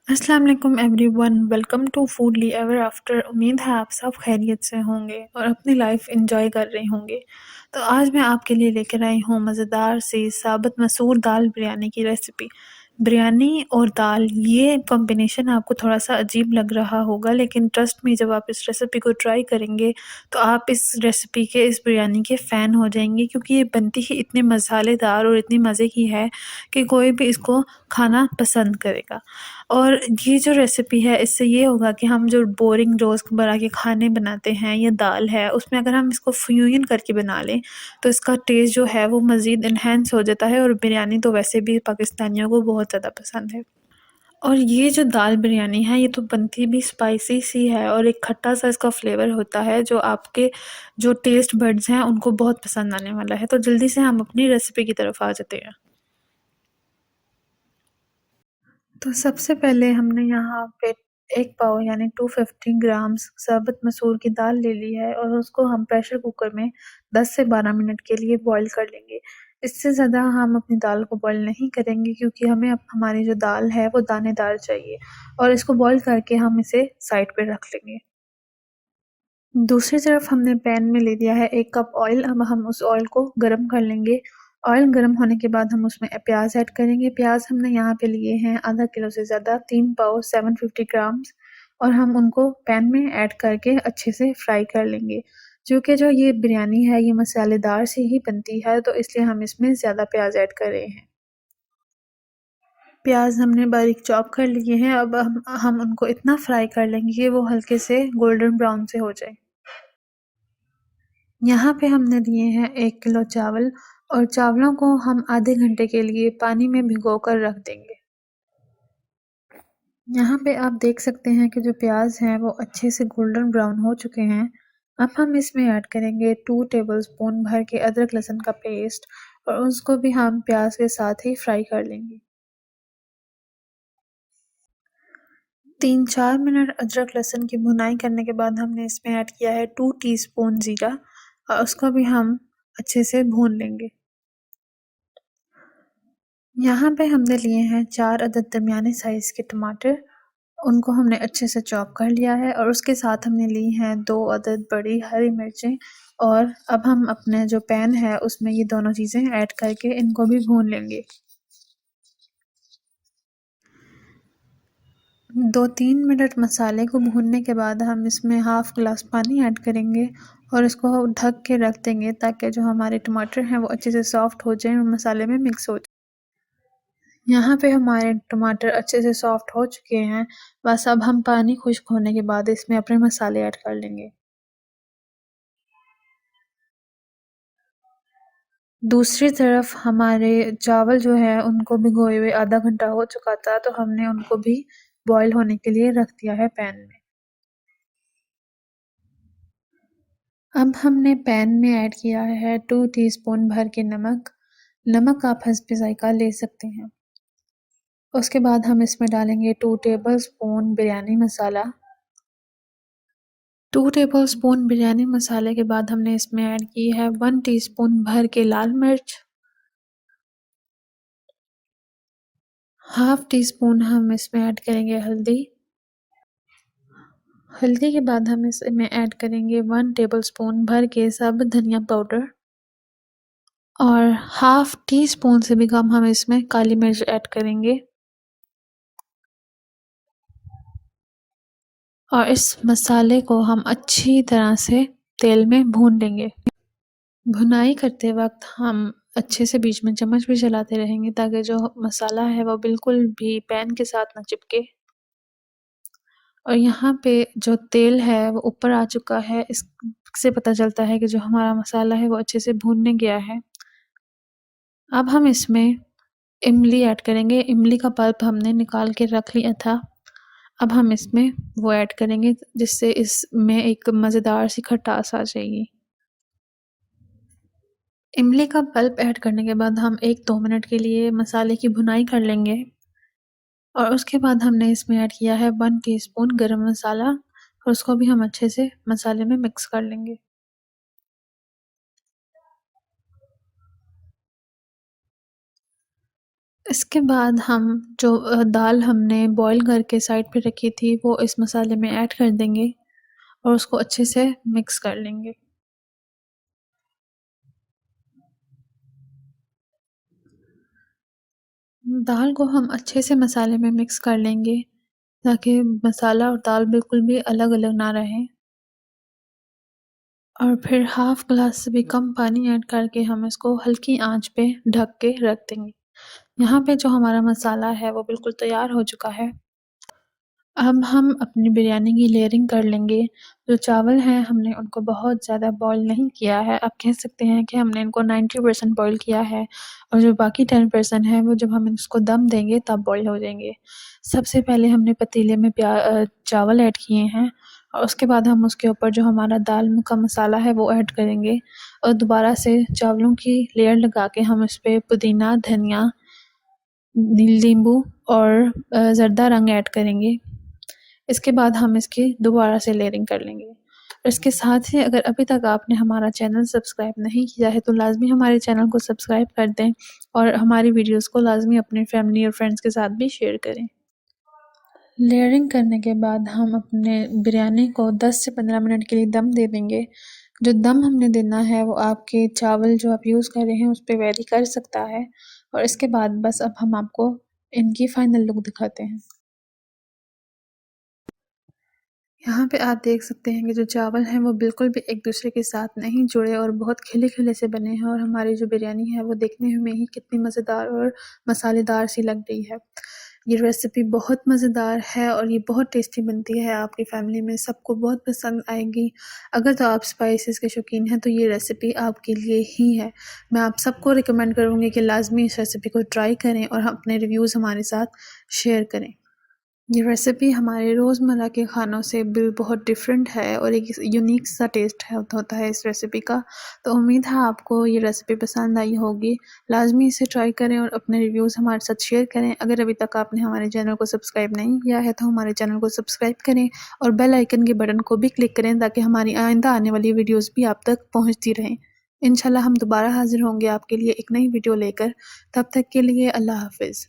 अस्सलाम वालेकुम everyone, welcome to Foodly Ever After. उम्मीद है आप सब खैरियत से होंगे और अपनी लाइफ एंजॉय कर रहे होंगे। तो आज मैं आपके लिए लेकर आई हूँ मज़ेदार सी साबुत मसूर दाल बिरयानी की रेसिपी। बिरयानी और दाल, ये कॉम्बिनेशन आपको थोड़ा सा अजीब लग रहा होगा, लेकिन ट्रस्ट मी, जब आप इस रेसिपी को ट्राई करेंगे तो आप इस रेसिपी के, इस बिरयानी के फ़ैन हो जाएंगे, क्योंकि ये बनती ही इतने मसालेदार और इतनी मज़े की है कि कोई भी इसको खाना पसंद करेगा। और ये जो रेसिपी है, इससे ये होगा कि हम जो बोरिंग रोज़मर्रा के खाने बनाते हैं या दाल है, उसमें अगर हम इसको फ्यूजन करके बना लें तो इसका टेस्ट जो है वो मज़ीद एनहांस हो जाता है। और बिरयानी तो वैसे भी पाकिस्तानियों को बहुत ज़्यादा पसंद है। और ये जो दाल बिरयानी है, ये तो बनती भी स्पाइसी सी है और एक खट्टा सा इसका फ्लेवर होता है, जो आपके जो टेस्ट बड्स हैं उनको बहुत पसंद आने वाला है। तो जल्दी से हम अपनी रेसिपी की तरफ आ जाते हैं। तो सबसे पहले हमने यहाँ पे 1 पाव यानी 250 ग्राम्स साबुत मसूर की दाल ले ली है और उसको हम प्रेशर कुकर में 10 से 12 मिनट के लिए बॉईल कर लेंगे। इससे ज़्यादा हम अपनी दाल को बॉईल नहीं करेंगे, क्योंकि हमें अब हमारी जो दाल है वो दानेदार चाहिए। और इसको बॉईल करके हम इसे साइड पे रख लेंगे। दूसरी तरफ हमने पैन में ले लिया है 1 कप ऑयल। अब हम उस ऑयल को गरम कर लेंगे। ऑयल गरम होने के बाद हम उसमें प्याज ऐड करेंगे। प्याज हमने यहाँ पे लिए हैं आधा किलो से ज़्यादा, 3 पाव 750 ग्राम्स, और हम उनको पैन में ऐड करके अच्छे से फ्राई कर लेंगे। क्योंकि जो ये बिरयानी है, ये मसालेदार सी ही बनती है, तो इसलिए हम इसमें ज़्यादा प्याज ऐड कर रहे हैं। प्याज हमने बारीक चॉप कर लिए हैं। अब हम उनको इतना फ्राई कर लेंगे कि वो हल्के से गोल्डन ब्राउन से हो जाए। यहाँ पे हमने लिए हैं 1 किलो चावल, और चावलों को हम आधे घंटे के लिए पानी में भिगोकर रख देंगे। यहाँ पे आप देख सकते हैं कि जो प्याज हैं वो अच्छे से गोल्डन ब्राउन हो चुके हैं। अब हम इसमें ऐड करेंगे 2 टेबलस्पून भर के अदरक लहसुन का पेस्ट, और उसको भी हम प्याज के साथ ही फ्राई कर लेंगे। 3-4 मिनट अदरक लहसुन की भुनाई करने के बाद हमने इसमें ऐड किया है 2 टीस्पून जीरा, और उसको भी हम अच्छे से भून लेंगे। यहाँ पे हमने लिए हैं 4 अदद दरमियाने साइज़ के टमाटर। उनको हमने अच्छे से चॉप कर लिया है, और उसके साथ हमने ली हैं 2 अदद बड़ी हरी मिर्चें। और अब हम अपने जो पैन है उसमें ये दोनों चीज़ें ऐड करके इनको भी भून लेंगे। 2-3 मिनट मसाले को भूनने के बाद हम इसमें हाफ़ ग्लास पानी ऐड करेंगे, और इसको ढक के रख देंगे, ताकि जो हमारे टमाटर हैं वो अच्छे से सॉफ्ट हो जाएँ और मसाले में मिक्स हो जाएँ। यहाँ पे हमारे टमाटर अच्छे से सॉफ्ट हो चुके हैं। बस अब हम पानी खुश्क होने के बाद इसमें अपने मसाले ऐड कर लेंगे। दूसरी तरफ हमारे चावल जो है उनको भिगोए हुए आधा घंटा हो चुका था, तो हमने उनको भी बॉईल होने के लिए रख दिया है पैन में। अब हमने पैन में ऐड किया है 2 टीस्पून भर के नमक। नमक आप हस्ब ज़ायक़ा ले सकते हैं। उसके बाद हम इसमें डालेंगे 2 टेबलस्पून बिरयानी मसाला। 2 टेबलस्पून बिरयानी मसाले के बाद हमने इसमें ऐड की है 1 टीस्पून भर के लाल मिर्च। हाफ़ टी स्पून हम इसमें ऐड करेंगे हल्दी। हल्दी के बाद हम इसमें ऐड करेंगे 1 टेबलस्पून भर के साबुत धनिया पाउडर, और हाफ़ टी स्पून से भी कम हम इसमें काली मिर्च ऐड करेंगे। और इस मसाले को हम अच्छी तरह से तेल में भून लेंगे। भुनाई करते वक्त हम अच्छे से बीच में चम्मच भी चलाते रहेंगे, ताकि जो मसाला है वो बिल्कुल भी पैन के साथ ना चिपके। और यहाँ पे जो तेल है वो ऊपर आ चुका है, इससे पता चलता है कि जो हमारा मसाला है वो अच्छे से भूनने गया है। अब हम इसमें इमली ऐड करेंगे। इमली का पल्प हमने निकाल के रख लिया था। अब हम इसमें वो ऐड करेंगे, जिससे इसमें एक मज़ेदार सी खटास आ जाएगी। इमली का पल्प ऐड करने के बाद हम 1-2 मिनट के लिए मसाले की भुनाई कर लेंगे, और उसके बाद हमने इसमें ऐड किया है 1 टीस्पून गरम मसाला, और उसको भी हम अच्छे से मसाले में मिक्स कर लेंगे। इसके बाद हम जो दाल हमने बॉयल करके साइड पे रखी थी वो इस मसाले में ऐड कर देंगे और उसको अच्छे से मिक्स कर लेंगे। दाल को हम अच्छे से मसाले में मिक्स कर लेंगे ताकि मसाला और दाल बिल्कुल भी अलग-अलग ना रहें। और फिर हाफ ग्लास से भी कम पानी ऐड करके हम इसको हल्की आंच पे ढक के रख देंगे। यहाँ पे जो हमारा मसाला है वो बिल्कुल तैयार हो चुका है। अब हम अपनी बिरयानी की लेयरिंग कर लेंगे। जो चावल हैं हमने उनको बहुत ज़्यादा बॉयल नहीं किया है। आप कह सकते हैं कि हमने इनको 90% बॉयल किया है और जो बाकी 10% है वो जब हम इसको दम देंगे तब बॉयल हो जाएँगे। सबसे पहले हमने पतीले में चावल ऐड किए हैं और उसके बाद हम उसके ऊपर जो हमारा दाल में का मसाला है वो ऐड करेंगे और दोबारा से चावलों की लेयर लगा के हम इसपे पुदीना, धनिया, नींबू और ज़र्दा रंग ऐड करेंगे। इसके बाद हम इसकी दोबारा से लेयरिंग कर लेंगे। और इसके साथ ही अगर अभी तक आपने हमारा चैनल सब्सक्राइब नहीं किया है तो लाज़मी हमारे चैनल को सब्सक्राइब कर दें और हमारी वीडियोज़ को लाज़मी अपनी फैमिली और फ्रेंड्स के साथ भी शेयर करें। लेयरिंग करने के बाद हम अपने बिरयानी को 10 से 15 मिनट के लिए दम दे देंगे। जो दम हमने देना है वो आपके चावल जो आप यूज़ कर रहे हैं उस पे वेरी कर सकता है और इसके बाद बस अब हम आपको इनकी फाइनल लुक दिखाते हैं। यहाँ पे आप देख सकते हैं कि जो चावल हैं वो बिल्कुल भी एक दूसरे के साथ नहीं जुड़े और बहुत खिले-खिले से बने हैं और हमारी जो बिरयानी है वो देखने में ही कितनी मज़ेदार और मसालेदार सी लग रही है। ये रेसिपी बहुत मज़ेदार है और ये बहुत टेस्टी बनती है, आपकी फैमिली में सबको बहुत पसंद आएगी। अगर तो आप स्पाइसेस के शौकीन हैं तो ये रेसिपी आपके लिए ही है। मैं आप सबको रिकमेंड करूँगी कि लाज़मी इस रेसिपी को ट्राई करें और अपने रिव्यूज़ हमारे साथ शेयर करें। ये रेसिपी हमारे रोज़मर्रा के खानों से बहुत डिफरेंट है और एक यूनिक सा टेस्ट है होता है इस रेसिपी का। तो उम्मीद है आपको ये रेसिपी पसंद आई होगी। लाज़मी इसे ट्राई करें और अपने रिव्यूज़ हमारे साथ शेयर करें। अगर अभी तक आपने हमारे चैनल को सब्सक्राइब नहीं किया है तो हमारे चैनल को सब्सक्राइब करें और बेल आइकन के बटन को भी क्लिक करें ताकि हमारी आइंदा आने वाली वीडियोज़ भी आप तक पहुँचती रहें। इंशाल्लाह हम दोबारा हाज़िर होंगे आपके लिए एक नई वीडियो लेकर। तब तक के लिए अल्लाह हाफ़िज़।